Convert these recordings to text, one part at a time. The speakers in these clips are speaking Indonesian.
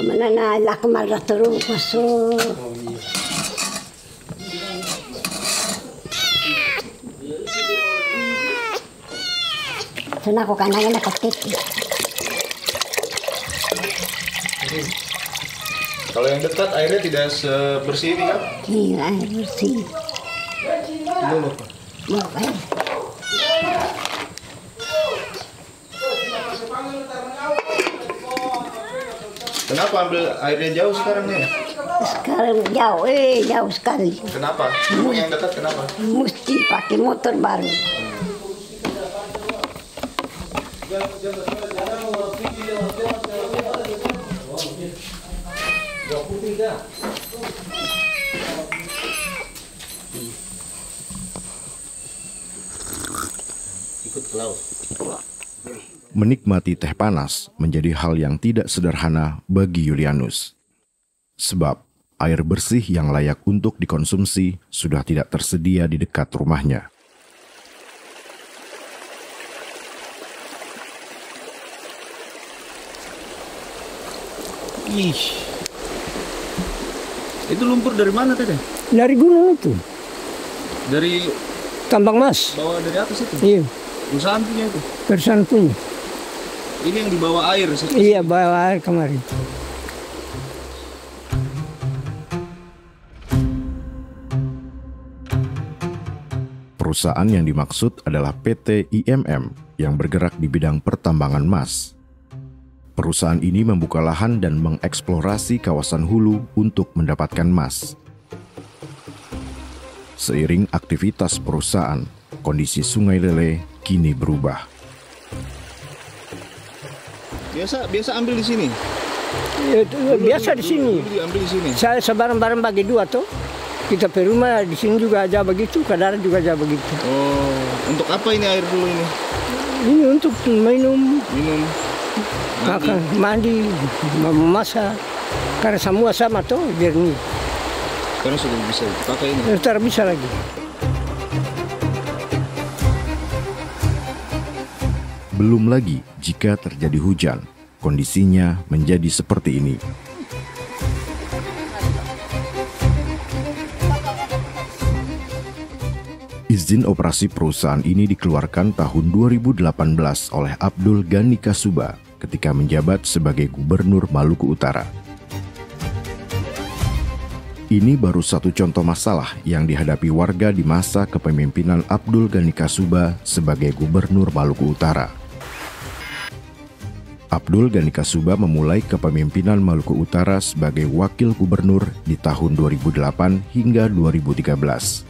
Mana na lakmal raturu koso. Sana ko kanangin nakatik. Kalau yang dekat airnya tidak sebersih ini kan? Iya, air bersih. Mulut. Makanya. Kenapa ambil airnya jauh sekarang nih? Sekarang jauh sekali. Kenapa? Yang dekat kenapa? Mesti pakai motor baru. Menikmati teh panas menjadi hal yang tidak sederhana bagi Julianus. Sebab air bersih yang layak untuk dikonsumsi sudah tidak tersedia di dekat rumahnya. Ih, itu lumpur dari mana tadi? Dari gunung itu, Dari tambang emas. bawah dari atas itu? Iya, Perusahaan punya itu? perusahaan punya. Ini yang dibawa air? Iya, bawa air kemarin. Perusahaan yang dimaksud adalah PT IMM yang bergerak di bidang pertambangan emas. Perusahaan ini membuka lahan dan mengeksplorasi kawasan hulu untuk mendapatkan emas. Seiring aktivitas perusahaan, kondisi Sungai Lele kini berubah. Biasa ambil di sini? Ya, biasa di sini. Ambil di sini? Saya sebarang-barang bagi dua tuh. Kita ke rumah di sini juga aja begitu, ke darat juga aja begitu. Oh, untuk apa ini air dulu ini? Ini untuk minum, Mandi. mandi, memasak. Karena semua sama tuh jernih. Karena sudah bisa pakai ini. Ntar bisa lagi. Belum lagi jika terjadi hujan, kondisinya menjadi seperti ini. Izin operasi perusahaan ini dikeluarkan tahun 2018 oleh Abdul Ghani Kasuba ketika menjabat sebagai Gubernur Maluku Utara. Ini baru satu contoh masalah yang dihadapi warga di masa kepemimpinan Abdul Ghani Kasuba sebagai Gubernur Maluku Utara. Abdul Ghani Kasuba memulai kepemimpinan Maluku Utara sebagai Wakil Gubernur di tahun 2008 hingga 2013.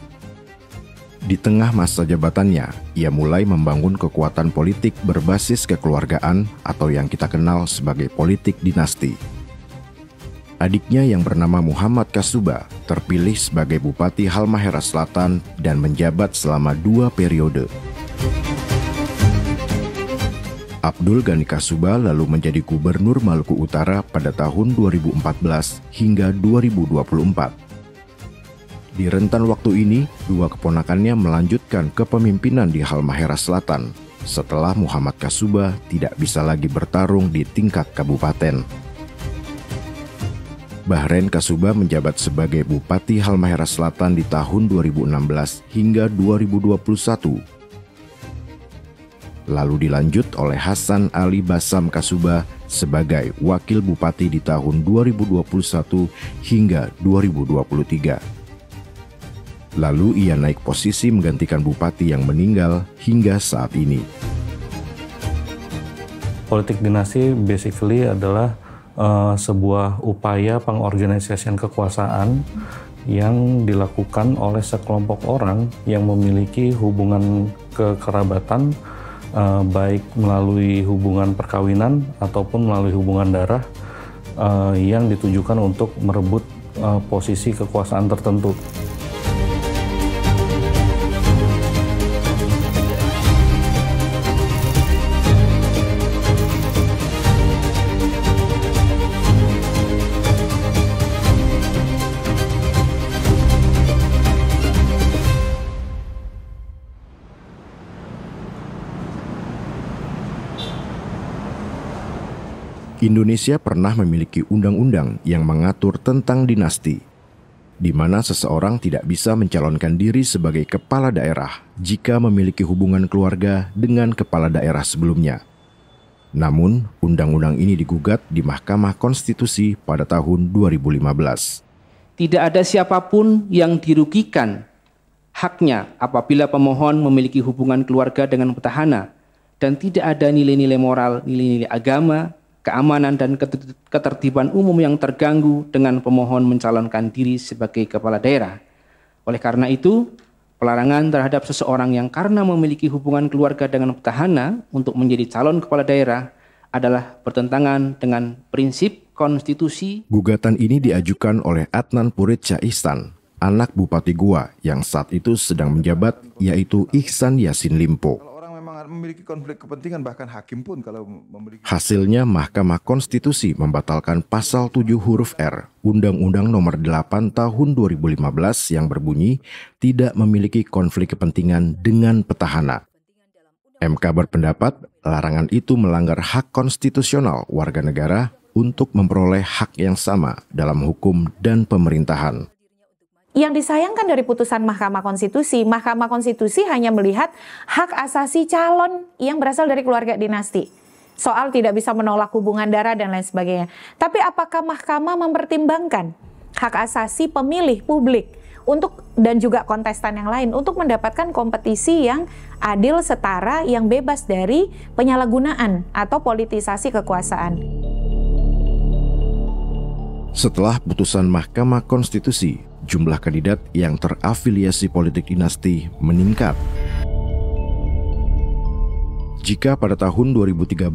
Di tengah masa jabatannya, ia mulai membangun kekuatan politik berbasis kekeluargaan atau yang kita kenal sebagai politik dinasti. Adiknya yang bernama Muhammad Kasuba terpilih sebagai Bupati Halmahera Selatan dan menjabat selama 2 periode. Abdul Ghani Kasuba lalu menjadi Gubernur Maluku Utara pada tahun 2014 hingga 2024. Di rentan waktu ini, 2 keponakannya melanjutkan kepemimpinan di Halmahera Selatan setelah Muhammad Kasuba tidak bisa lagi bertarung di tingkat kabupaten. Bahren Kasuba menjabat sebagai Bupati Halmahera Selatan di tahun 2016 hingga 2021. Lalu dilanjut oleh Hasan Ali Basam Kasuba sebagai Wakil Bupati di tahun 2021 hingga 2023. Lalu ia naik posisi menggantikan bupati yang meninggal hingga saat ini. Politik dinasti basically adalah sebuah upaya pengorganisasian kekuasaan yang dilakukan oleh sekelompok orang yang memiliki hubungan kekerabatan, baik melalui hubungan perkawinan ataupun melalui hubungan darah, yang ditujukan untuk merebut posisi kekuasaan tertentu. Indonesia pernah memiliki undang-undang yang mengatur tentang dinasti, di mana seseorang tidak bisa mencalonkan diri sebagai kepala daerah jika memiliki hubungan keluarga dengan kepala daerah sebelumnya. Namun, undang-undang ini digugat di Mahkamah Konstitusi pada tahun 2015. Tidak ada siapapun yang dirugikan haknya apabila pemohon memiliki hubungan keluarga dengan petahana dan tidak ada nilai-nilai moral, nilai-nilai agama, keamanan dan ketertiban umum yang terganggu dengan pemohon mencalonkan diri sebagai kepala daerah. Oleh karena itu, pelarangan terhadap seseorang yang karena memiliki hubungan keluarga dengan petahana untuk menjadi calon kepala daerah adalah bertentangan dengan prinsip konstitusi. Gugatan ini diajukan oleh Adnan Purit Syah Ihsan, anak Bupati Goa yang saat itu sedang menjabat, yaitu Ihsan Yassin Limpo. Memiliki konflik kepentingan, bahkan hakim pun kalau memiliki. Hasilnya Mahkamah Konstitusi membatalkan pasal 7 huruf R Undang-Undang Nomor 8 Tahun 2015 yang berbunyi tidak memiliki konflik kepentingan dengan petahana. MK berpendapat larangan itu melanggar hak konstitusional warga negara untuk memperoleh hak yang sama dalam hukum dan pemerintahan. Yang disayangkan dari putusan Mahkamah Konstitusi hanya melihat hak asasi calon yang berasal dari keluarga dinasti. Soal tidak bisa menolak hubungan darah dan lain sebagainya. Tapi apakah Mahkamah mempertimbangkan hak asasi pemilih publik dan juga kontestan yang lain untuk mendapatkan kompetisi yang adil, setara, yang bebas dari penyalahgunaan atau politisasi kekuasaan? Setelah putusan Mahkamah Konstitusi, jumlah kandidat yang terafiliasi politik dinasti meningkat. Jika pada tahun 2013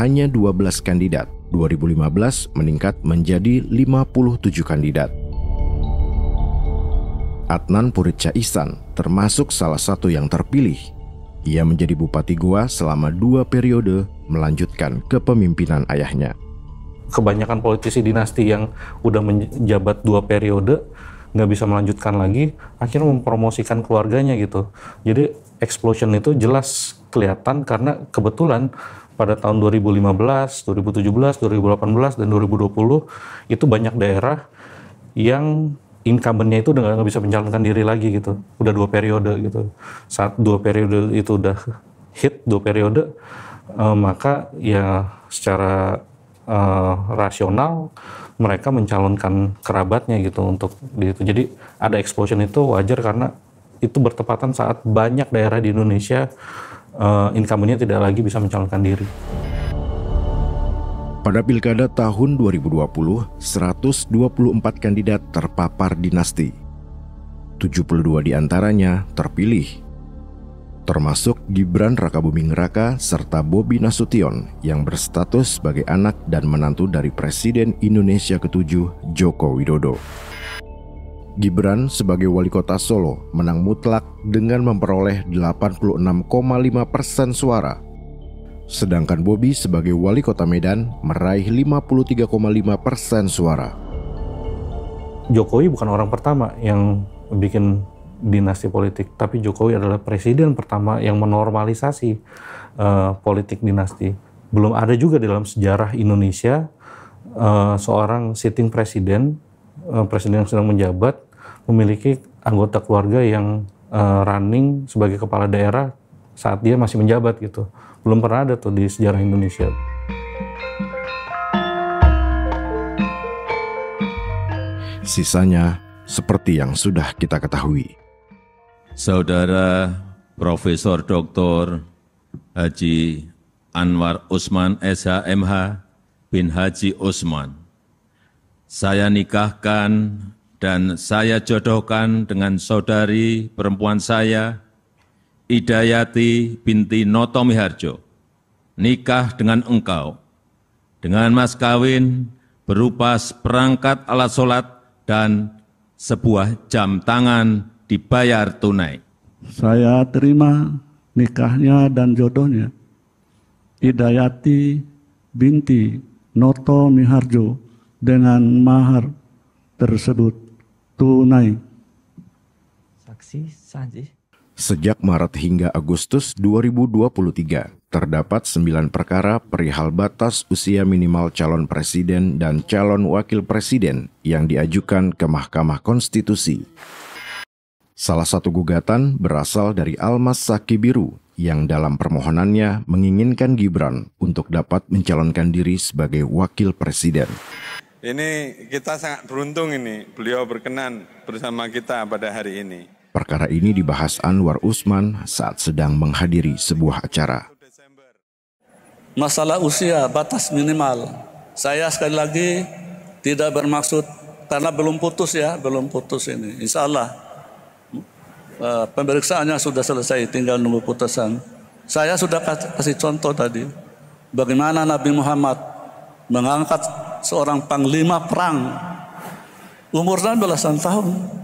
hanya 12 kandidat, 2015 meningkat menjadi 57 kandidat. Adnan Purit Syah Ihsan termasuk salah satu yang terpilih. Ia menjadi Bupati Goa selama 2 periode melanjutkan kepemimpinan ayahnya. Kebanyakan politisi dinasti yang udah menjabat 2 periode nggak bisa melanjutkan lagi, akhirnya mempromosikan keluarganya gitu. Jadi explosion itu jelas kelihatan karena kebetulan pada tahun 2015, 2017, 2018, dan 2020 itu banyak daerah yang incumbent-nya itu udah nggak bisa mencalonkan diri lagi gitu. Udah 2 periode gitu. Saat 2 periode itu udah hit 2 periode, maka ya secara rasional mereka mencalonkan kerabatnya gitu untuk itu. Jadi ada explosion itu wajar karena itu bertepatan saat banyak daerah di Indonesia incumbent-nya tidak lagi bisa mencalonkan diri. Pada Pilkada tahun 2020, 124 kandidat terpapar dinasti. 72 diantaranya terpilih, termasuk Gibran Rakabuming Raka serta Bobi Nasution yang berstatus sebagai anak dan menantu dari Presiden Indonesia ke-7 Joko Widodo. Gibran sebagai wali kota Solo menang mutlak dengan memperoleh 86,5% suara. Sedangkan Bobi sebagai wali kota Medan meraih 53,5% suara. Jokowi bukan orang pertama yang bikin dinasti politik, tapi Jokowi adalah presiden pertama yang menormalisasi politik dinasti. Belum ada juga dalam sejarah Indonesia seorang sitting presiden, presiden yang sedang menjabat, memiliki anggota keluarga yang running sebagai kepala daerah saat dia masih menjabat gitu. Belum pernah ada tuh di sejarah Indonesia. Sisanya seperti yang sudah kita ketahui. Saudara Profesor Dr. Haji Anwar Usman SH.MH bin Haji Usman, saya nikahkan dan saya jodohkan dengan saudari perempuan saya, Idayati binti Noto Miharjo, nikah dengan engkau, dengan mas kawin berupa seperangkat alat sholat dan sebuah jam tangan dibayar tunai. Saya terima nikahnya dan jodohnya Idayati binti Noto Miharjo dengan mahar tersebut tunai. Saksi Sanji. Sejak Maret hingga Agustus 2023, terdapat 9 perkara perihal batas usia minimal calon presiden dan calon wakil presiden yang diajukan ke Mahkamah Konstitusi. Salah satu gugatan berasal dari Almas Saki Biru yang dalam permohonannya menginginkan Gibran untuk dapat mencalonkan diri sebagai wakil presiden. Ini kita sangat beruntung ini, beliau berkenan bersama kita pada hari ini. Perkara ini dibahas Anwar Usman saat sedang menghadiri sebuah acara. Masalah usia batas minimal, saya sekali lagi tidak bermaksud karena belum putus ya, belum putus ini. Insya Allah pemeriksaannya sudah selesai, tinggal nunggu putusan. Saya sudah kasih contoh tadi, bagaimana Nabi Muhammad mengangkat seorang panglima perang umurnya belasan tahun.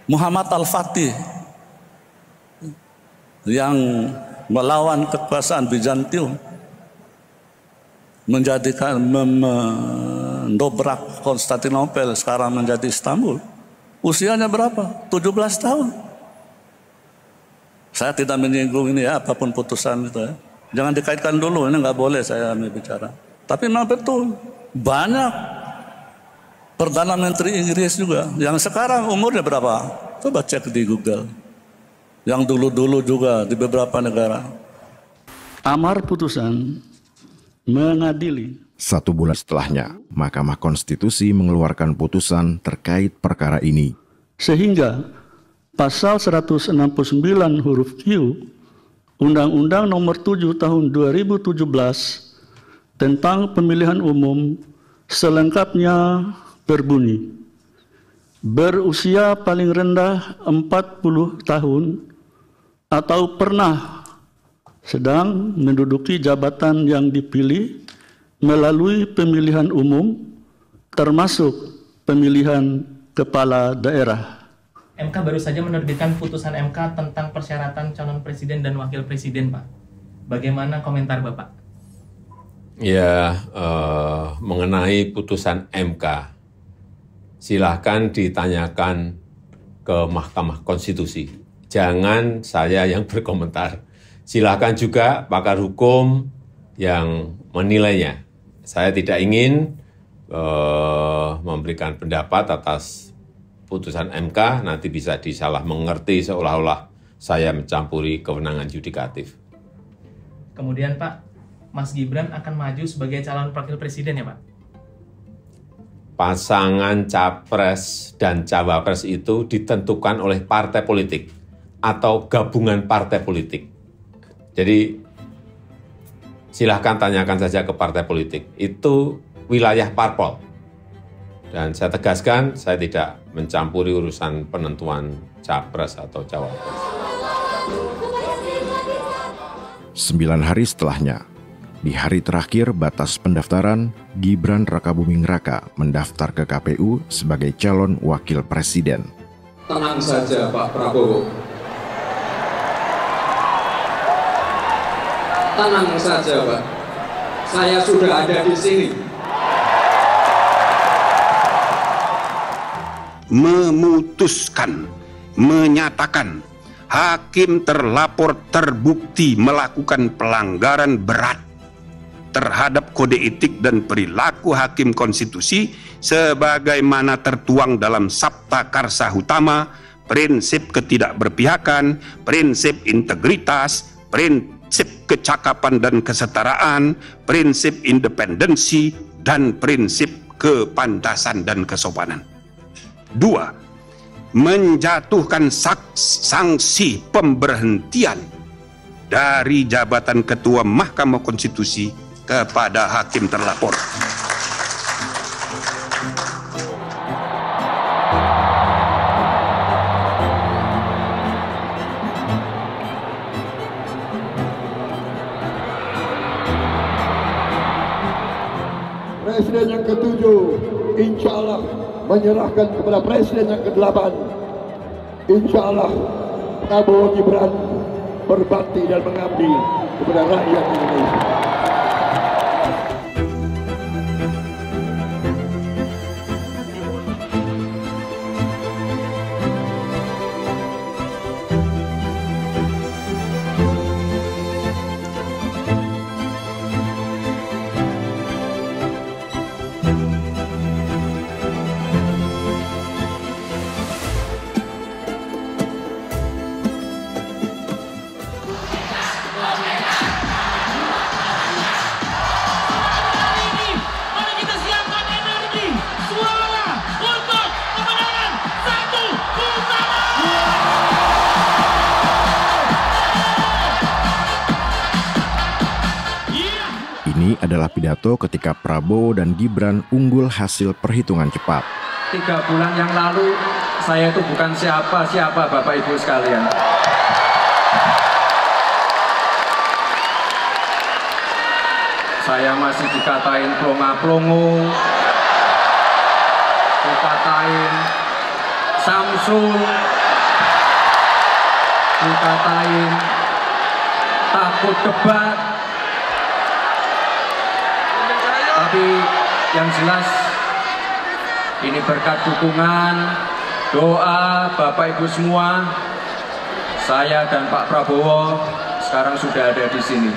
Muhammad Al-Fatih yang melawan kekuasaan Bizantium, mendobrak Konstantinopel, sekarang menjadi Istanbul. Usianya berapa? 17 tahun. Saya tidak menyinggung ini ya, apapun putusan itu ya. Jangan dikaitkan dulu, ini nggak boleh saya bicara. Tapi memang betul, banyak Perdana Menteri Inggris juga, yang sekarang umurnya berapa? Coba cek di Google. Yang dulu-dulu juga di beberapa negara. Amar putusan mengadili. 1 bulan setelahnya, Mahkamah Konstitusi mengeluarkan putusan terkait perkara ini. Sehingga pasal 169 huruf Q Undang-Undang Nomor 7 Tahun 2017 tentang pemilihan umum selengkapnya berbunyi, berusia paling rendah 40 tahun atau pernah sedang menduduki jabatan yang dipilih melalui pemilihan umum termasuk pemilihan kepala daerah. MK baru saja menerbitkan putusan MK tentang persyaratan calon presiden dan wakil presiden, Pak. Bagaimana komentar Bapak? Ya, mengenai putusan MK, silahkan ditanyakan ke Mahkamah Konstitusi. Jangan saya yang berkomentar. Silahkan juga pakar hukum yang menilainya. Saya tidak ingin memberikan pendapat atas putusan MK, nanti bisa disalah mengerti seolah-olah saya mencampuri kewenangan yudikatif. Kemudian Pak, Mas Gibran akan maju sebagai calon wakil presiden ya Pak? Pasangan capres dan cawapres itu ditentukan oleh partai politik atau gabungan partai politik. Jadi silahkan tanyakan saja ke partai politik. Itu wilayah parpol. Dan saya tegaskan, saya tidak mencampuri urusan penentuan capres atau cawapres. 9 hari setelahnya, di hari terakhir batas pendaftaran, Gibran Rakabuming Raka mendaftar ke KPU sebagai calon wakil presiden. Tenang saja Pak Prabowo. Tenang saja Pak. Saya sudah ada di sini. Memutuskan, menyatakan hakim terlapor terbukti melakukan pelanggaran berat terhadap kode etik dan perilaku hakim konstitusi sebagaimana tertuang dalam Sabta Karsa Utama, prinsip ketidakberpihakan, prinsip integritas, prinsip kecakapan dan kesetaraan, prinsip independensi, dan prinsip kepantasan dan kesopanan. 2. Menjatuhkan sanksi pemberhentian dari jabatan Ketua Mahkamah Konstitusi kepada hakim terlapor. Presiden yang ke-7 insya Allah menyerahkan kepada Presiden yang ke-8. Insya Allah Prabowo Gibran berbakti dan mengabdi kepada rakyat Indonesia. ini adalah pidato ketika Prabowo dan Gibran unggul hasil perhitungan cepat. 3 bulan yang lalu, saya itu bukan siapa-siapa Bapak Ibu sekalian. Saya masih dikatain plonga-plongo, dikatain Samsul, dikatain takut debat. Tapi yang jelas ini berkat dukungan, doa Bapak Ibu semua, saya dan Pak Prabowo sekarang sudah ada di sini.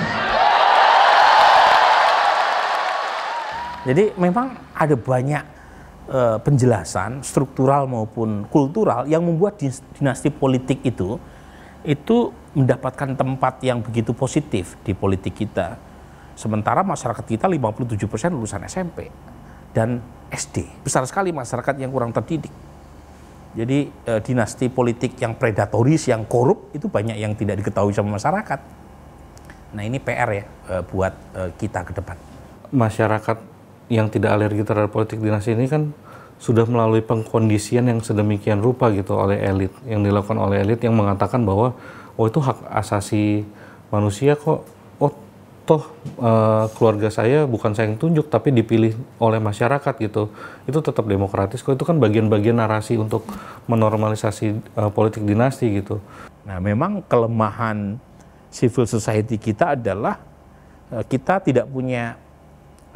Jadi memang ada banyak penjelasan struktural maupun kultural yang membuat dinasti politik itu mendapatkan tempat yang begitu positif di politik kita. Sementara masyarakat kita 57% lulusan SMP dan SD. Besar sekali masyarakat yang kurang terdidik. Jadi dinasti politik yang predatoris, yang korup itu banyak yang tidak diketahui sama masyarakat. Nah ini PR ya buat kita ke depan. Masyarakat yang tidak alergi terhadap politik dinasti ini kan sudah melalui pengkondisian yang sedemikian rupa gitu oleh elit, yang dilakukan oleh elit yang mengatakan bahwa oh itu hak asasi manusia kok, oh toh keluarga saya bukan saya yang tunjuk tapi dipilih oleh masyarakat gitu, itu tetap demokratis kok, itu kan bagian-bagian narasi untuk menormalisasi politik dinasti gitu. Nah memang kelemahan civil society kita adalah kita tidak punya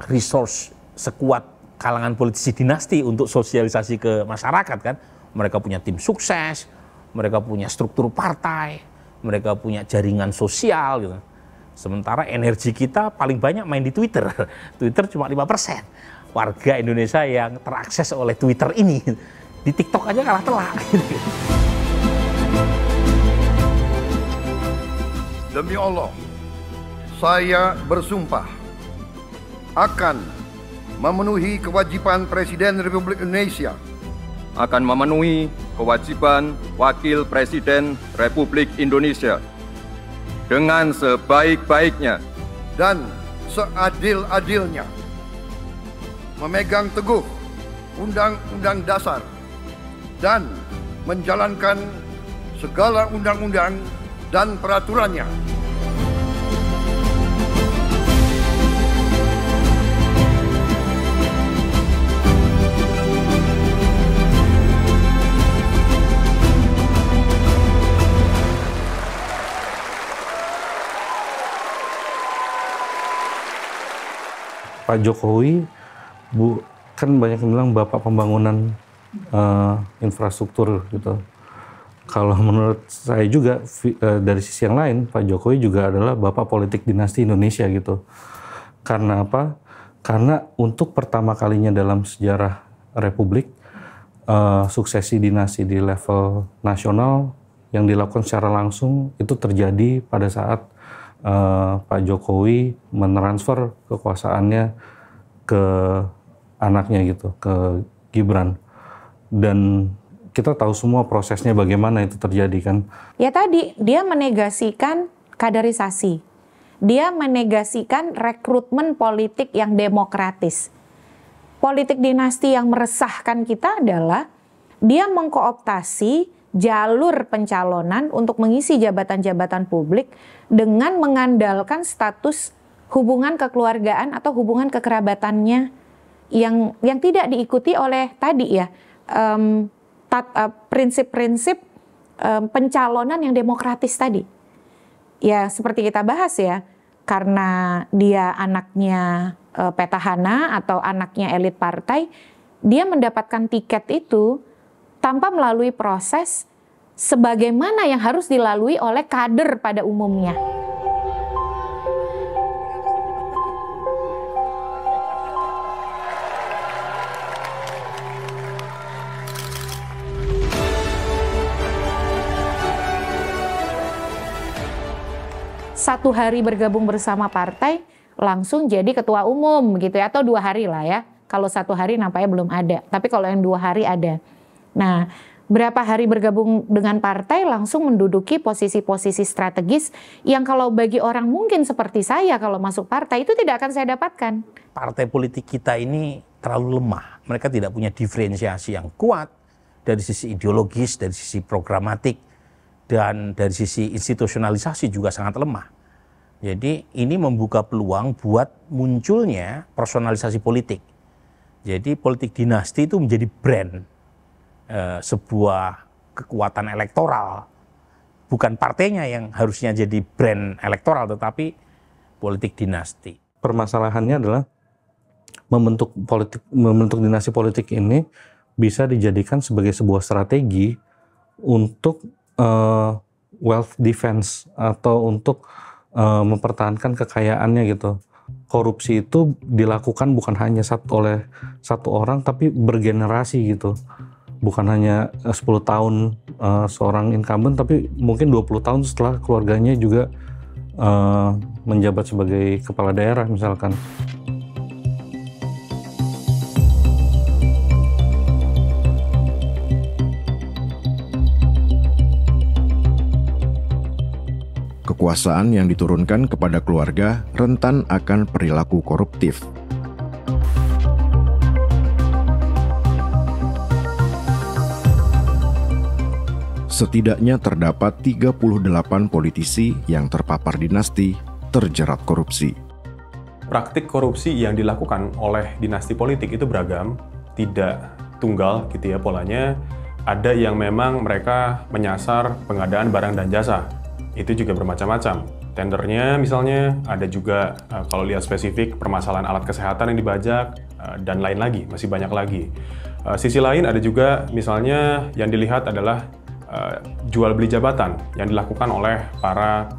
resource sekuat kalangan politisi dinasti untuk sosialisasi ke masyarakat kan. Mereka punya tim sukses, mereka punya struktur partai, mereka punya jaringan sosial gitu. Sementara energi kita paling banyak main di Twitter. Twitter cuma 5% warga Indonesia yang terakses oleh Twitter ini. Di TikTok aja kalah telak. Demi Allah, saya bersumpah akan memenuhi kewajiban Presiden Republik Indonesia, akan memenuhi kewajiban Wakil Presiden Republik Indonesia dengan sebaik-baiknya dan seadil-adilnya, memegang teguh Undang-Undang Dasar dan menjalankan segala undang-undang dan peraturannya. Pak Jokowi kan banyak yang bilang bapak pembangunan infrastruktur gitu. Kalau menurut saya juga dari sisi yang lain Pak Jokowi juga adalah bapak politik dinasti Indonesia gitu. Karena apa? Karena untuk pertama kalinya dalam sejarah Republik suksesi dinasti di level nasional yang dilakukan secara langsung itu terjadi pada saat Pak Jokowi mentransfer kekuasaannya ke anaknya gitu, ke Gibran. Dan kita tahu semua prosesnya bagaimana itu terjadi kan. Ya tadi, dia menegasikan kaderisasi. Dia menegasikan rekrutmen politik yang demokratis. Politik dinasti yang meresahkan kita adalah dia mengkooptasi jalur pencalonan untuk mengisi jabatan-jabatan publik dengan mengandalkan status hubungan kekeluargaan atau hubungan kekerabatannya yang tidak diikuti oleh tadi ya prinsip-prinsip pencalonan yang demokratis tadi. Ya seperti kita bahas ya, karena dia anaknya petahana atau anaknya elit partai, dia mendapatkan tiket itu tanpa melalui proses sebagaimana yang harus dilalui oleh kader pada umumnya. Satu hari bergabung bersama partai, langsung jadi ketua umum gitu ya, atau 2 hari lah ya. Kalau 1 hari nampaknya belum ada, tapi kalau yang 2 hari ada. Nah, berapa hari bergabung dengan partai langsung menduduki posisi-posisi strategis yang kalau bagi orang mungkin seperti saya kalau masuk partai itu tidak akan saya dapatkan. Partai politik kita ini terlalu lemah. Mereka tidak punya diferensiasi yang kuat dari sisi ideologis, dari sisi programatik, dan dari sisi institusionalisasi juga sangat lemah. Jadi ini membuka peluang buat munculnya personalisasi politik. Jadi politik dinasti itu menjadi brand, sebuah kekuatan elektoral. Bukan partainya yang harusnya jadi brand elektoral, tetapi politik dinasti. Permasalahannya adalah membentuk dinasti politik ini bisa dijadikan sebagai sebuah strategi untuk wealth defense atau untuk mempertahankan kekayaannya gitu. Korupsi itu dilakukan bukan hanya oleh satu orang tapi bergenerasi gitu. Bukan hanya 10 tahun seorang incumbent tapi mungkin 20 tahun setelah keluarganya juga menjabat sebagai kepala daerah misalkan. Kekuasaan yang diturunkan kepada keluarga rentan akan perilaku koruptif. Setidaknya terdapat 38 politisi yang terpapar dinasti terjerat korupsi. Praktik korupsi yang dilakukan oleh dinasti politik itu beragam, tidak tunggal gitu ya polanya. Ada yang memang mereka menyasar pengadaan barang dan jasa. Itu juga bermacam-macam. Tendernya misalnya, ada juga kalau lihat spesifik permasalahan alat kesehatan yang dibajak, dan lain lagi, masih banyak lagi. Sisi lain ada juga misalnya yang dilihat adalah jual beli jabatan yang dilakukan oleh para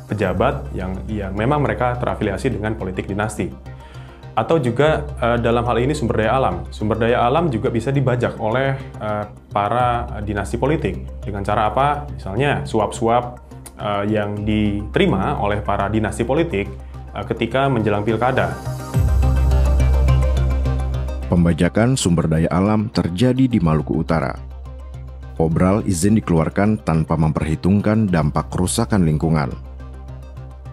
pejabat yang memang mereka terafiliasi dengan politik dinasti. Atau juga dalam hal ini sumber daya alam. Sumber daya alam juga bisa dibajak oleh para dinasti politik. Dengan cara apa? Misalnya suap-suap yang diterima oleh para dinasti politik ketika menjelang pilkada. Pembajakan sumber daya alam terjadi di Maluku Utara. Obral izin dikeluarkan tanpa memperhitungkan dampak kerusakan lingkungan.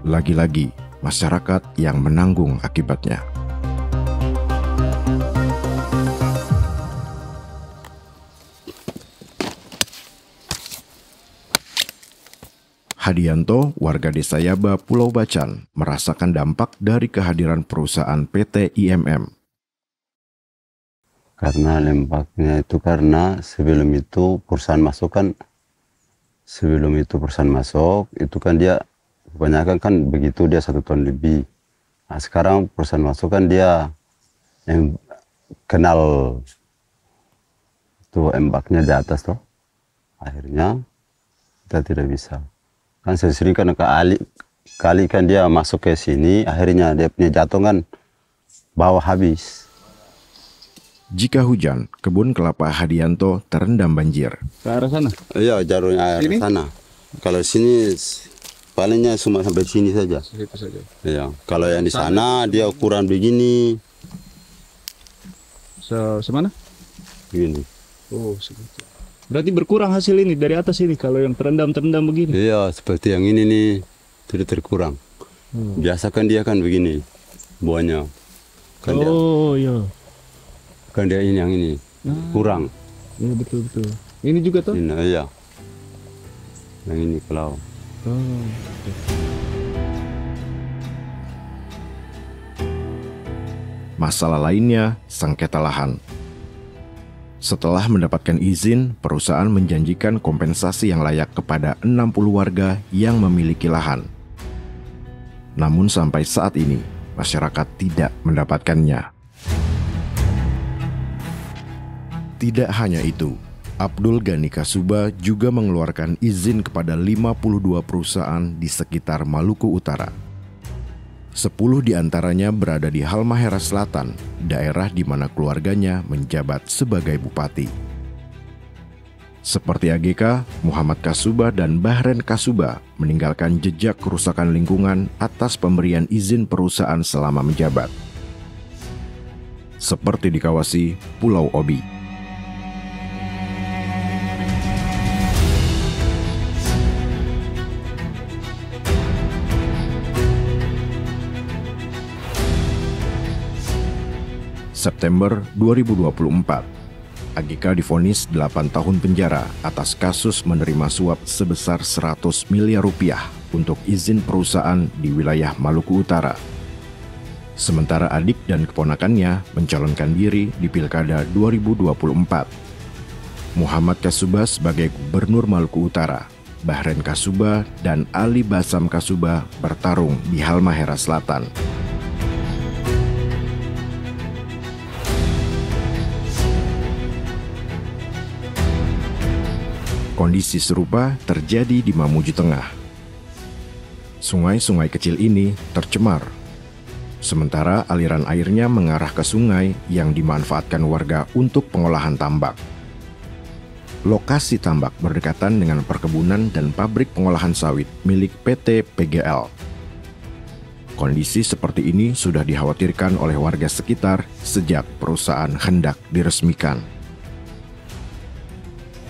Lagi-lagi, masyarakat yang menanggung akibatnya. Hadianto, warga desa Yaba, Pulau Bacan, merasakan dampak dari kehadiran perusahaan PT IMM. Karena dampaknya itu karena sebelum itu perusahaan masuk itu kan dia kebanyakan kan begitu dia 1 ton lebih. Nah, sekarang perusahaan masuk kan dia yang kenal tuh embaknya di atas tuh. Akhirnya kita tidak bisa. Kan sering kan kali kan dia masuk ke sini, akhirnya dia punya jatuh kan bawah habis. Jika hujan, kebun kelapa Hadianto terendam banjir. Ke arah sana? Iya, jalurnya air sana. Kalau sini palingnya cuma sampai sini saja. Situ saja. Iya, kalau yang di sana dia ukuran begini. Semana? Begini. Oh, segitu. Berarti berkurang hasil ini dari atas ini kalau yang terendam begini. Iya, seperti yang ini nih sudah terkurang. Biasa kan dia kan begini buahnya. Kan iya. Kan dia ini yang ini kurang. Iya betul. Ini juga tuh? Iya. Yang ini kalau. Masalah lainnya, sengketa lahan. Setelah mendapatkan izin, perusahaan menjanjikan kompensasi yang layak kepada 60 warga yang memiliki lahan. Namun sampai saat ini, masyarakat tidak mendapatkannya. Tidak hanya itu, Abdul Ghani Kasuba juga mengeluarkan izin kepada 52 perusahaan di sekitar Maluku Utara. 10 diantaranya berada di Halmahera Selatan, daerah di mana keluarganya menjabat sebagai bupati. Seperti AGK, Muhammad Kasuba dan Bahren Kasuba meninggalkan jejak kerusakan lingkungan atas pemberian izin perusahaan selama menjabat. Seperti di Kawasi, Pulau Obi. September 2024, AGK divonis 8 tahun penjara atas kasus menerima suap sebesar 100 miliar rupiah untuk izin perusahaan di wilayah Maluku Utara. Sementara adik dan keponakannya mencalonkan diri di Pilkada 2024. Muhammad Kasuba sebagai Gubernur Maluku Utara, Bahren Kasuba dan Ali Basam Kasuba bertarung di Halmahera Selatan. Kondisi serupa terjadi di Mamuju Tengah. Sungai-sungai kecil ini tercemar. Sementara aliran airnya mengarah ke sungai yang dimanfaatkan warga untuk pengolahan tambak. Lokasi tambak berdekatan dengan perkebunan dan pabrik pengolahan sawit milik PT PGL. Kondisi seperti ini sudah dikhawatirkan oleh warga sekitar sejak perusahaan hendak diresmikan.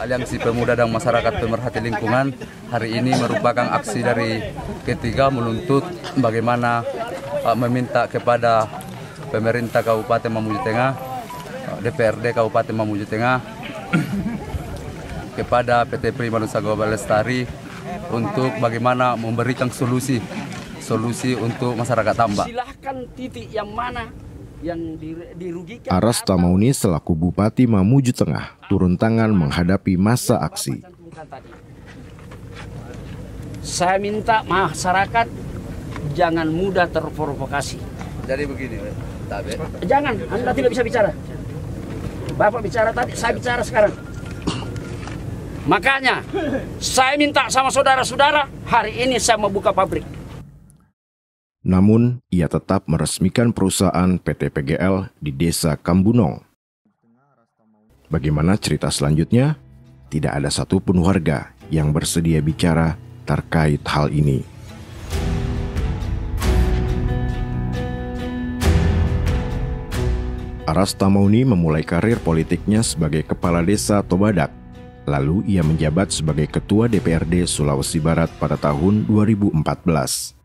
Aliansi Pemuda dan Masyarakat Pemerhati Lingkungan hari ini merupakan aksi dari ketiga menuntut bagaimana meminta kepada pemerintah Kabupaten Mamuju Tengah, DPRD Kabupaten Mamuju Tengah, kepada PT Primanusa Global Lestari untuk bagaimana memberikan solusi untuk masyarakat tambak. Silahkan titik yang mana yang dirugikan. Aras Tamauni selaku Bupati Mamuju Tengah turun tangan menghadapi masa aksi. Saya minta masyarakat jangan mudah terprovokasi. Jadi begini, Tabe. Jangan, Anda tidak bisa bicara. Bapak bicara tadi, saya bicara sekarang. Makanya, saya minta sama saudara-saudara, hari ini saya mau buka pabrik. Namun, ia tetap meresmikan perusahaan PT PGL di Desa Kambunong. Bagaimana cerita selanjutnya? Tidak ada satupun warga yang bersedia bicara terkait hal ini. Aras Tamauni memulai karir politiknya sebagai Kepala Desa Tobadak. Lalu ia menjabat sebagai Ketua DPRD Sulawesi Barat pada tahun 2014.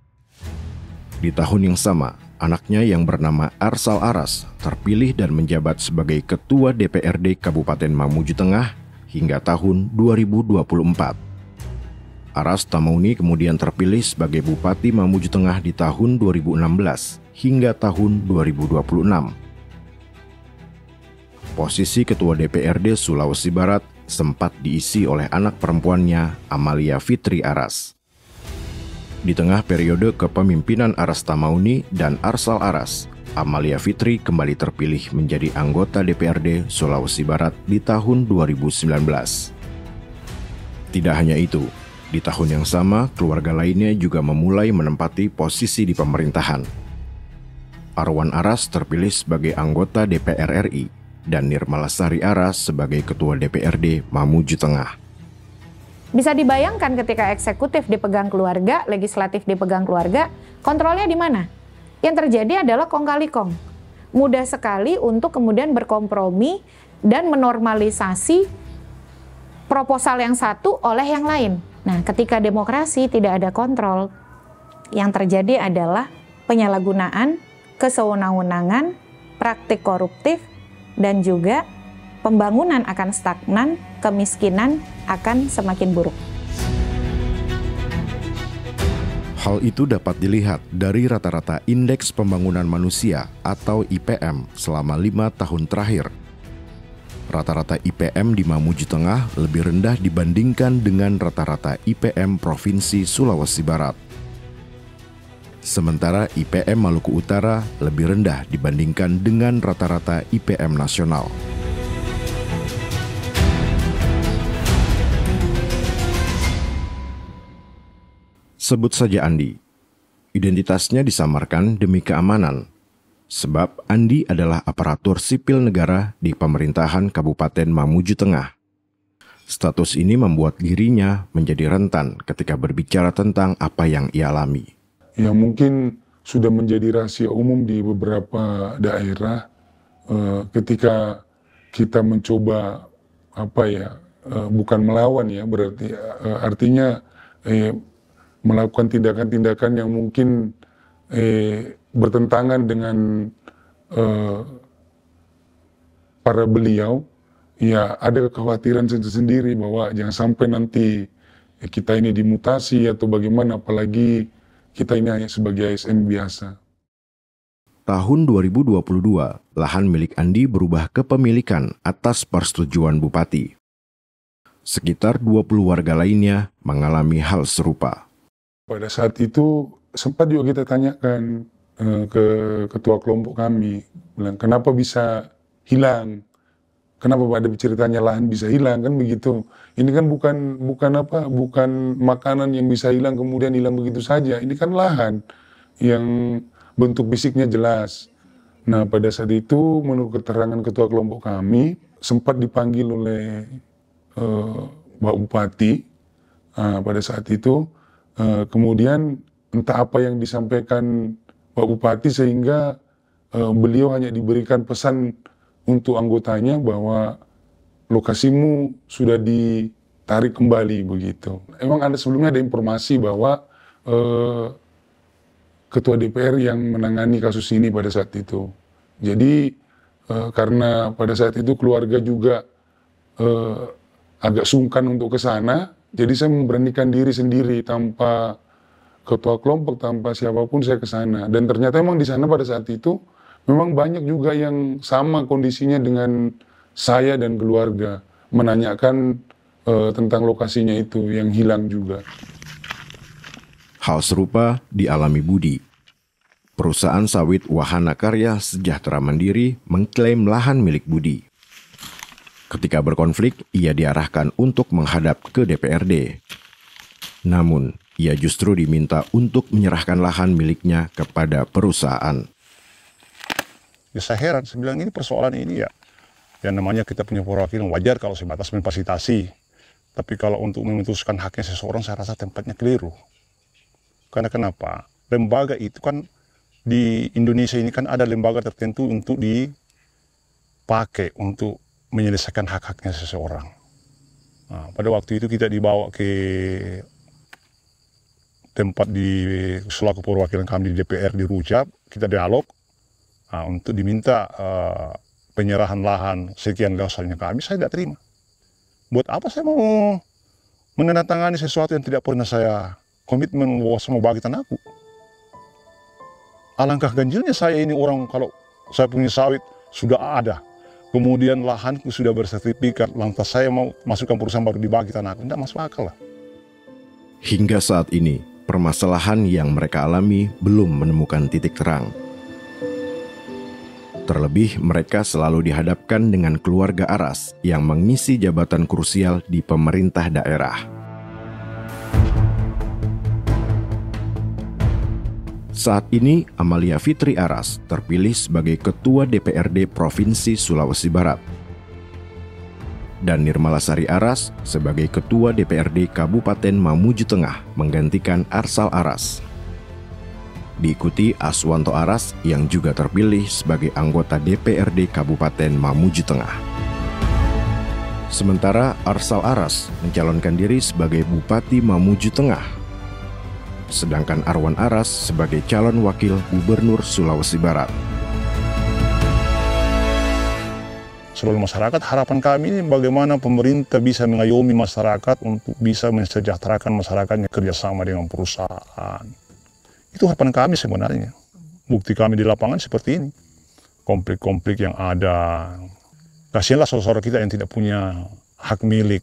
Di tahun yang sama, anaknya yang bernama Arsal Aras terpilih dan menjabat sebagai Ketua DPRD Kabupaten Mamuju Tengah hingga tahun 2024. Aras Tamauni kemudian terpilih sebagai Bupati Mamuju Tengah di tahun 2016 hingga tahun 2026. Posisi Ketua DPRD Sulawesi Barat sempat diisi oleh anak perempuannya, Amalia Fitri Aras. Di tengah periode kepemimpinan Aras Tamauni dan Arsal Aras, Amalia Fitri kembali terpilih menjadi anggota DPRD Sulawesi Barat di tahun 2019. Tidak hanya itu, di tahun yang sama keluarga lainnya juga memulai menempati posisi di pemerintahan. Arwan Aras terpilih sebagai anggota DPR RI dan Nirmalasari Aras sebagai Ketua DPRD Mamuju Tengah. Bisa dibayangkan ketika eksekutif dipegang keluarga, legislatif dipegang keluarga, kontrolnya di mana? Yang terjadi adalah kong kali kong. Mudah sekali untuk kemudian berkompromi dan menormalisasi proposal yang satu oleh yang lain. Nah, ketika demokrasi tidak ada kontrol, yang terjadi adalah penyalahgunaan, kesewenang-wenangan, praktik koruptif, dan juga pembangunan akan stagnan, kemiskinan akan semakin buruk. Hal itu dapat dilihat dari rata-rata Indeks Pembangunan Manusia atau IPM selama 5 tahun terakhir. Rata-rata IPM di Mamuju Tengah lebih rendah dibandingkan dengan rata-rata IPM Provinsi Sulawesi Barat. Sementara IPM Maluku Utara lebih rendah dibandingkan dengan rata-rata IPM nasional. Sebut saja Andi. Identitasnya disamarkan demi keamanan, sebab Andi adalah aparatur sipil negara di pemerintahan Kabupaten Mamuju Tengah. Status ini membuat dirinya menjadi rentan ketika berbicara tentang apa yang ia alami. Yang mungkin sudah menjadi rahasia umum di beberapa daerah ketika kita mencoba bukan melawan ya, berarti artinya melakukan tindakan-tindakan yang mungkin bertentangan dengan para beliau, ya ada kekhawatiran sendiri bahwa jangan sampai nanti kita ini dimutasi atau bagaimana, apalagi kita ini hanya sebagai ASN biasa. Tahun 2022, lahan milik Andi berubah kepemilikan atas persetujuan Bupati. Sekitar 20 warga lainnya mengalami hal serupa. Pada saat itu sempat juga kita tanyakan ke ketua kelompok kami, bilang kenapa bisa hilang, kenapa pada ceritanya lahan bisa hilang, kan begitu. Ini kan bukan makanan yang bisa hilang kemudian hilang begitu saja. Ini kan lahan yang bentuk fisiknya jelas. Nah, pada saat itu menurut keterangan ketua kelompok kami sempat dipanggil oleh Pak Bupati pada saat itu. Kemudian entah apa yang disampaikan Pak Bupati sehingga beliau hanya diberikan pesan untuk anggotanya bahwa lokasimu sudah ditarik kembali begitu. Emang sebelumnya ada informasi bahwa Ketua DPR yang menangani kasus ini pada saat itu. Jadi karena pada saat itu keluarga juga agak sungkan untuk ke sana, jadi saya memberanikan diri sendiri tanpa ketua kelompok, tanpa siapapun saya ke sana. Dan ternyata memang di sana pada saat itu memang banyak juga yang sama kondisinya dengan saya dan keluarga, menanyakan tentang lokasinya itu yang hilang juga. Hal serupa dialami Budi. Perusahaan sawit Wahana Karya Sejahtera Mandiri mengklaim lahan milik Budi. Ketika berkonflik, ia diarahkan untuk menghadap ke DPRD. Namun, ia justru diminta untuk menyerahkan lahan miliknya kepada perusahaan. Ya saya heran, saya bilang ini persoalan ini ya, yang namanya kita punya perwakilan wajar kalau sebatas memfasilitasi. Tapi kalau untuk memutuskan haknya seseorang, saya rasa tempatnya keliru. Karena kenapa? Lembaga itu kan di Indonesia ini kan ada lembaga tertentu untuk dipakai untuk menyelesaikan hak-haknya seseorang. Nah, pada waktu itu kita dibawa ke tempat di selaku perwakilan kami di DPR di Rujak, kita dialog untuk diminta penyerahan lahan sekian luasnya kami, saya tidak terima. Buat apa saya mau menandatangani sesuatu yang tidak pernah saya komitmen bahwa sama bagi tanahku. Alangkah ganjilnya saya ini orang kalau saya punya sawit sudah ada, kemudian lahanku sudah bersertifikat, lantas saya mau masukkan perusahaan baru dibagi tanahku, tidak masuk akal lah. Hingga saat ini, permasalahan yang mereka alami belum menemukan titik terang. Terlebih, mereka selalu dihadapkan dengan keluarga Aras yang mengisi jabatan krusial di pemerintah daerah. Saat ini, Amalia Fitri Aras terpilih sebagai Ketua DPRD Provinsi Sulawesi Barat. Dan Nirmalasari Aras sebagai Ketua DPRD Kabupaten Mamuju Tengah menggantikan Arsal Aras. Diikuti Aswanto Aras yang juga terpilih sebagai anggota DPRD Kabupaten Mamuju Tengah. Sementara Arsal Aras mencalonkan diri sebagai Bupati Mamuju Tengah. Sedangkan Arwan Aras sebagai calon wakil Gubernur Sulawesi Barat. Seluruh masyarakat, harapan kami ini bagaimana pemerintah bisa mengayomi masyarakat untuk bisa mensejahterakan masyarakatnya kerjasama dengan perusahaan. Itu harapan kami sebenarnya. Bukti kami di lapangan seperti ini. Konflik-konflik yang ada. Kasihanlah saudara-saudara kita yang tidak punya hak milik,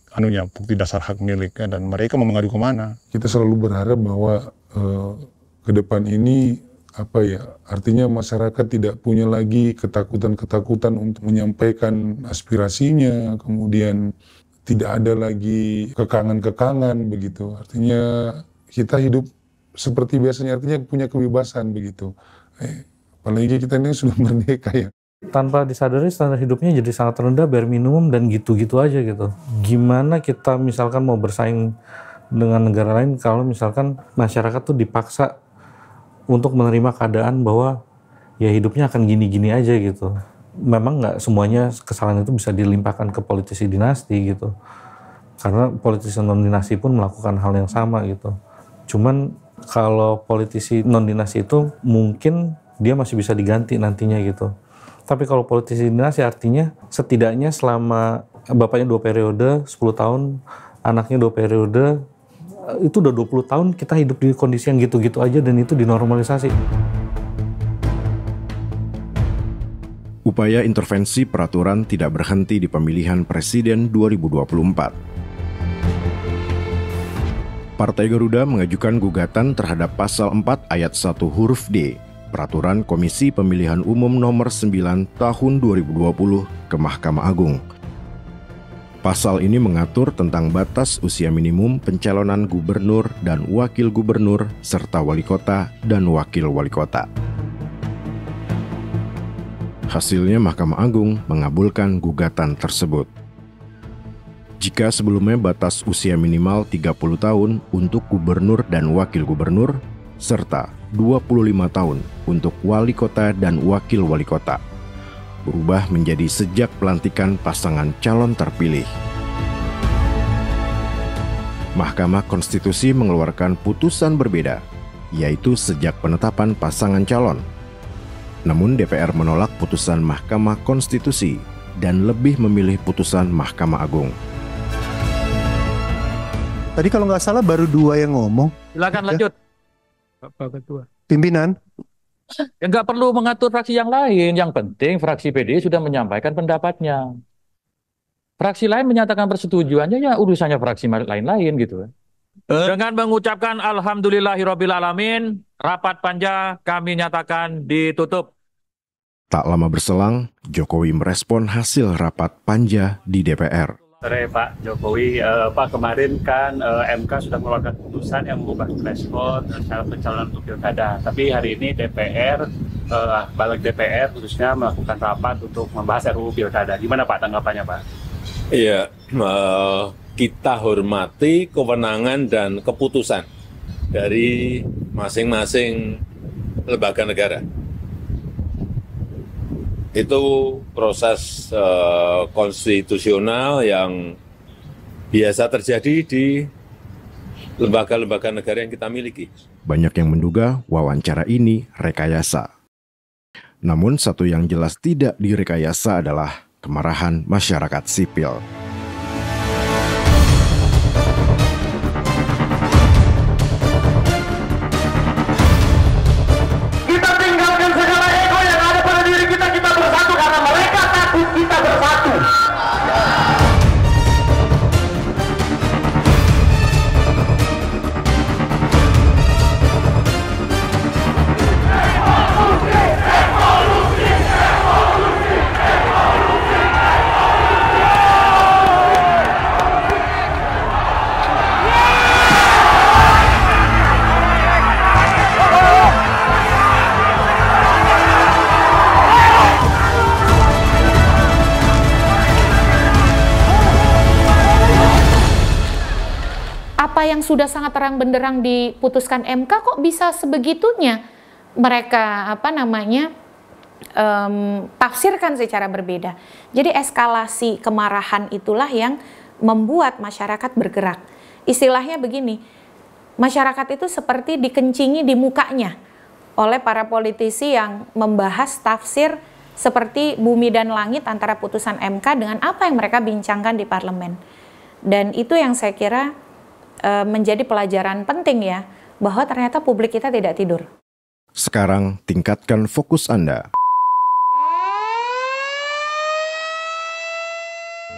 bukti dasar hak milik, dan mereka mau mengadu kemana? Kita selalu berharap bahwa ke depan ini artinya masyarakat tidak punya lagi ketakutan-ketakutan untuk menyampaikan aspirasinya, kemudian tidak ada lagi kekangan-kekangan begitu. Artinya kita hidup seperti biasanya, artinya punya kebebasan begitu. Apalagi kita ini sudah merdeka ya. Tanpa disadari standar hidupnya jadi sangat rendah, bare minimum dan gitu-gitu aja gitu. Gimana kita misalkan mau bersaing dengan negara lain kalau misalkan masyarakat tuh dipaksa untuk menerima keadaan bahwa ya hidupnya akan gini-gini aja gitu. Memang nggak semuanya kesalahan itu bisa dilimpahkan ke politisi dinasti gitu. Karena politisi non-dinasti pun melakukan hal yang sama gitu. Cuman kalau politisi non-dinasti itu mungkin dia masih bisa diganti nantinya gitu. Tapi kalau politisi dinasti artinya setidaknya selama bapaknya 2 periode, 10 tahun, anaknya 2 periode, itu udah 20 tahun kita hidup di kondisi yang gitu-gitu aja dan itu dinormalisasi. Upaya intervensi peraturan tidak berhenti di pemilihan presiden 2024. Partai Garuda mengajukan gugatan terhadap pasal 4 ayat 1 huruf D Peraturan Komisi Pemilihan Umum Nomor 9 Tahun 2020 ke Mahkamah Agung. Pasal ini mengatur tentang batas usia minimum pencalonan gubernur dan wakil gubernur serta wali kota dan wakil wali kota. Hasilnya Mahkamah Agung mengabulkan gugatan tersebut. Jika sebelumnya batas usia minimal 30 tahun untuk gubernur dan wakil gubernur, serta 25 tahun untuk wali kota dan wakil wali kota, berubah menjadi sejak pelantikan pasangan calon terpilih. Mahkamah Konstitusi mengeluarkan putusan berbeda, yaitu sejak penetapan pasangan calon. Namun DPR menolak putusan Mahkamah Konstitusi dan lebih memilih putusan Mahkamah Agung. Tadi kalau nggak salah baru 2 yang ngomong. Silakan lanjut. Bapak Ketua. Pimpinan. Ya nggak perlu mengatur fraksi yang lain. Yang penting fraksi PDI sudah menyampaikan pendapatnya. Fraksi lain menyatakan persetujuannya, ya urusannya fraksi lain-lain gitu. Dengan mengucapkan alhamdulillahirobbilalamin, rapat panja kami nyatakan ditutup. Tak lama berselang, Jokowi merespon hasil rapat panja di DPR. Sore Pak Jokowi, Pak kemarin kan MK sudah mengeluarkan putusan yang mengubah threshold syarat pencalonan untuk pilkada. Tapi hari ini DPR, balik DPR khususnya melakukan rapat untuk membahas RUU pilkada. Gimana Pak tanggapannya Pak? Iya, kita hormati kewenangan dan keputusan dari masing-masing lembaga negara. Itu proses konstitusional yang biasa terjadi di lembaga-lembaga negara yang kita miliki. Banyak yang menduga wawancara ini rekayasa. Namun satu yang jelas tidak direkayasa adalah kemarahan masyarakat sipil. Apa yang sudah sangat terang benderang diputuskan MK kok bisa sebegitunya mereka tafsirkan secara berbeda. Jadi eskalasi kemarahan itulah yang membuat masyarakat bergerak. Istilahnya begini, masyarakat itu seperti dikencingi di mukanya oleh para politisi yang membahas tafsir seperti bumi dan langit antara putusan MK dengan apa yang mereka bincangkan di parlemen. Dan itu yang saya kira menjadi pelajaran penting ya, bahwa ternyata publik kita tidak tidur. Sekarang tingkatkan fokus Anda.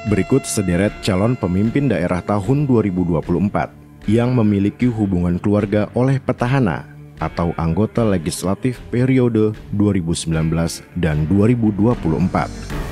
Berikut sederet calon pemimpin daerah tahun 2024 yang memiliki hubungan keluarga oleh petahana atau anggota legislatif periode 2019 dan 2024.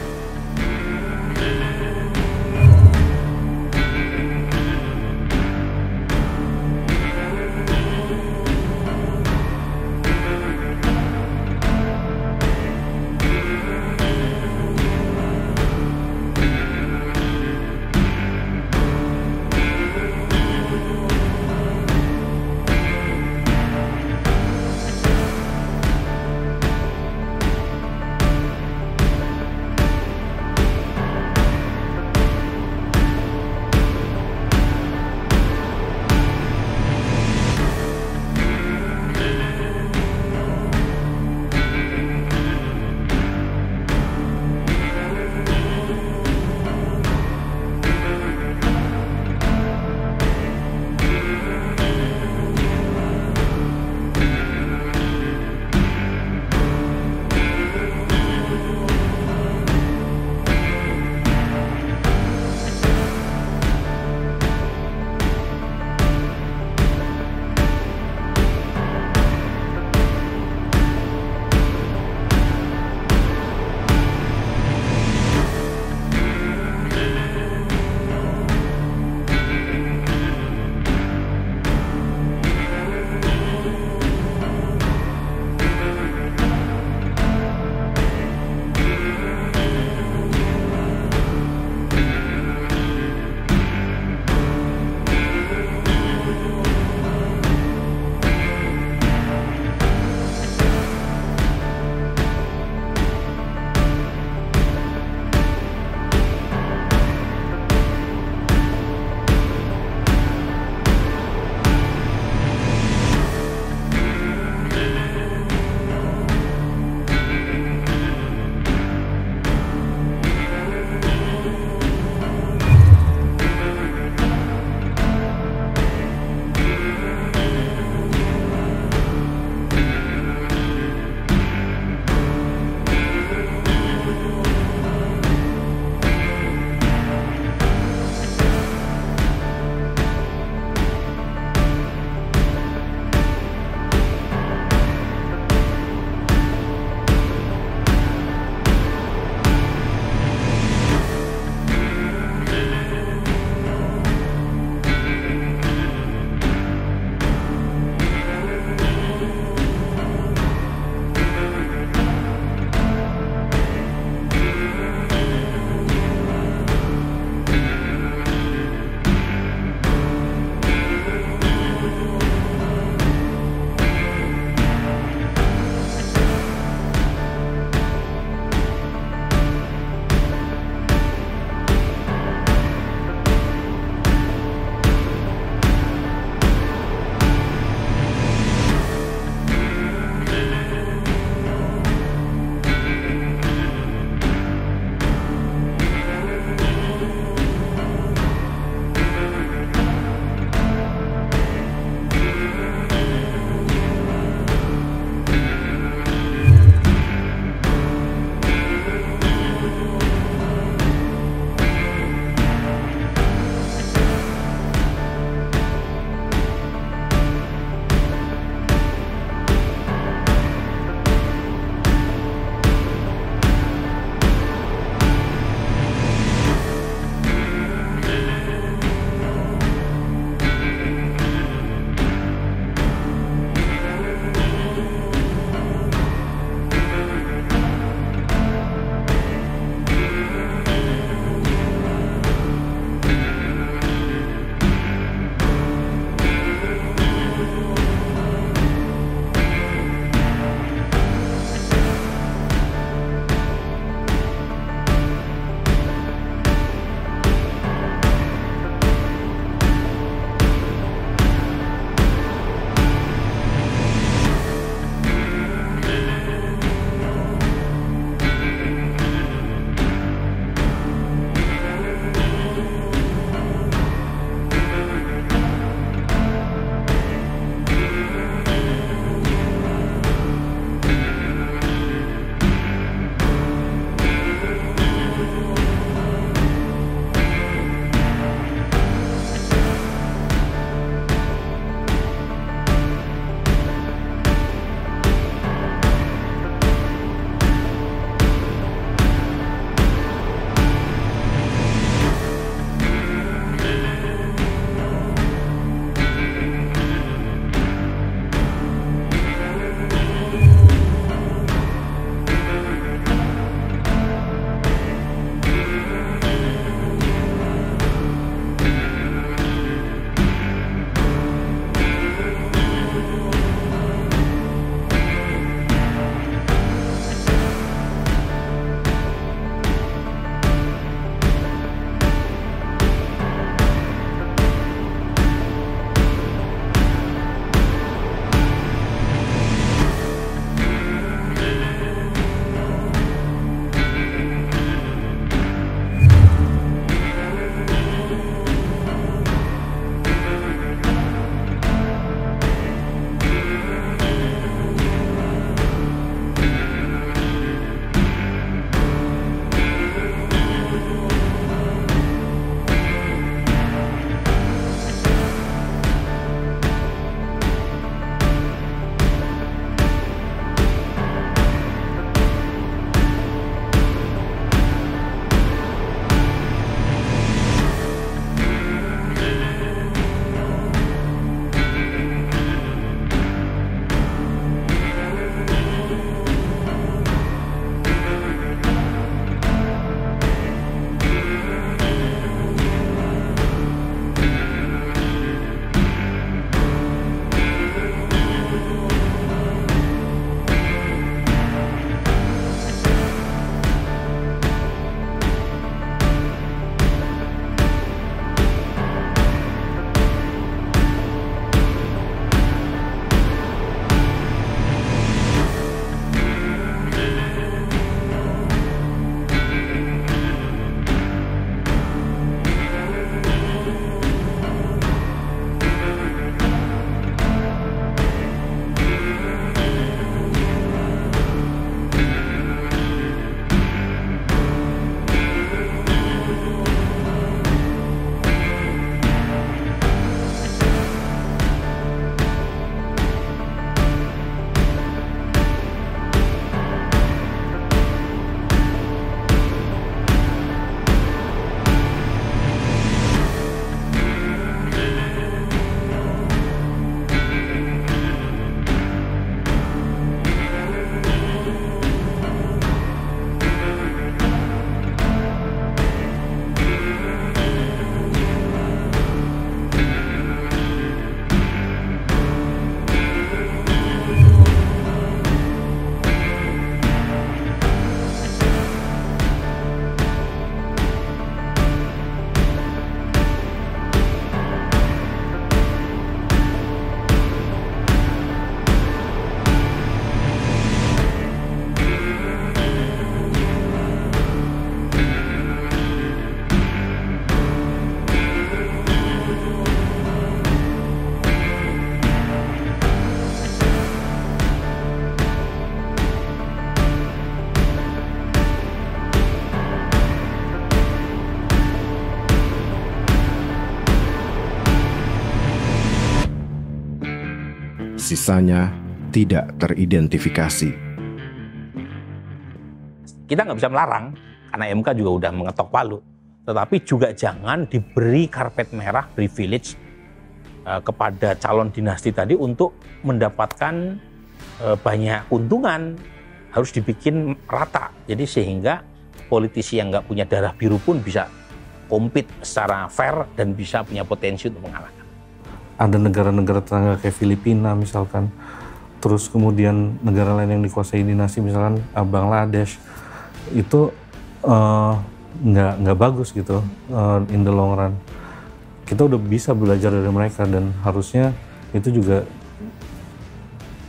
sisanya tidak teridentifikasi. Kita nggak bisa melarang, karena MK juga udah mengetok palu. Tetapi juga jangan diberi karpet merah, privilege kepada calon dinasti tadi untuk mendapatkan banyak keuntungan. Harus dibikin rata, jadi sehingga politisi yang nggak punya darah biru pun bisa compete secara fair dan bisa punya potensi untuk mengalahkan. Ada negara-negara tetangga kayak Filipina misalkan, terus kemudian negara lain yang dikuasai dinasti misalkan Bangladesh, itu nggak bagus gitu in the long run. Kita udah bisa belajar dari mereka dan harusnya itu juga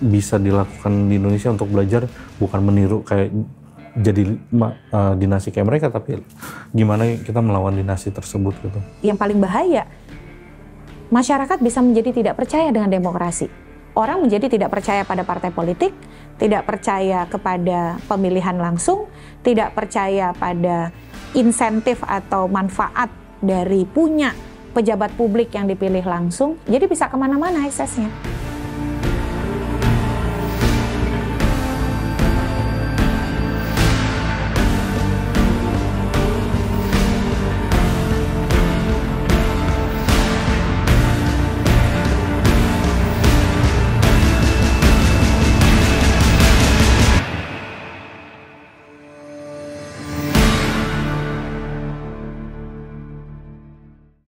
bisa dilakukan di Indonesia untuk belajar, bukan meniru kayak jadi dinasti kayak mereka, tapi gimana kita melawan dinasti tersebut gitu. Yang paling bahaya, masyarakat bisa menjadi tidak percaya dengan demokrasi. Orang menjadi tidak percaya pada partai politik, tidak percaya kepada pemilihan langsung, tidak percaya pada insentif atau manfaat dari punya pejabat publik yang dipilih langsung, jadi bisa kemana-mana eksesnya.